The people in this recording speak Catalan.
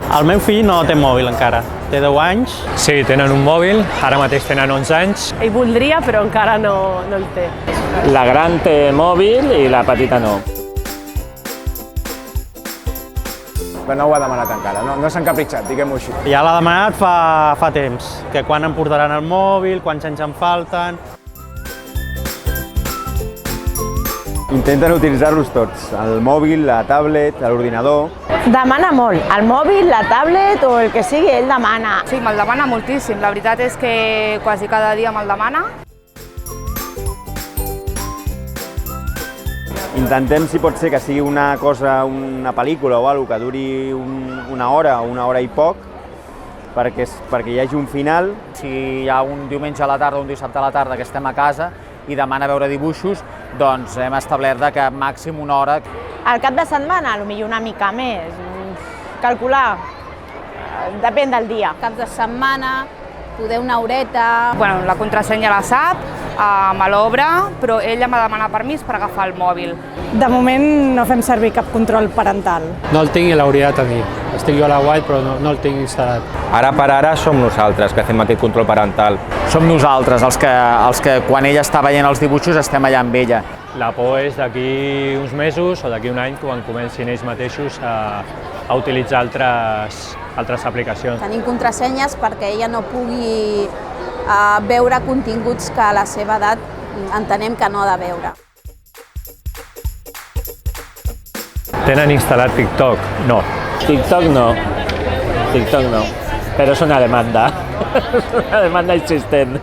El meu fill no té mòbil encara, té 10 anys. Sí, tenen un mòbil, ara mateix tenen 11 anys. Ell voldria, però encara no el té. La gran té mòbil i la petita no. Però no ho ha demanat encara, no s'ha encapritxat, diguem-ho així. Ja l'ha demanat fa temps, que quan em portaran el mòbil, quants anys em falten. Intenten utilitzar-los tots, el mòbil, la tablet, l'ordinador. Demana molt, el mòbil, la tablet o el que sigui, ell demana. Sí, me'l demana moltíssim, la veritat és que quasi cada dia me'l demana. Intentem, si pot ser, que sigui una cosa, una pel·lícula o alguna cosa que duri una hora i poc, perquè hi hagi un final. Si hi ha un diumenge a la tarda o un dissabte a la tarda que estem a casa i demana veure dibuixos, doncs hem establert que màxim una hora. Al cap de setmana, potser una mica més. Calcular, depèn del dia. Cap de setmana, poder una horeta. Bueno, la contrasenya la sap, me l'obre, però ella m'ha de demanar permís per agafar el mòbil. De moment no fem servir cap control parental. No el tinc i l'hauria de tenir. Estic jo a la White, però no el tinc instal·lat. Ara per ara som nosaltres que fem aquest control parental. Som nosaltres els que quan ella està veient els dibuixos estem allà amb ella. La por és d'aquí uns mesos o d'aquí un any quan comencin ells mateixos a utilitzar altres aplicacions. Tenim contrasenyes perquè ella no pugui veure continguts que a la seva edat entenem que no ha de veure. Tenen instal·lat TikTok? No. TikTok no, però és una demanda, és una demanda insistent.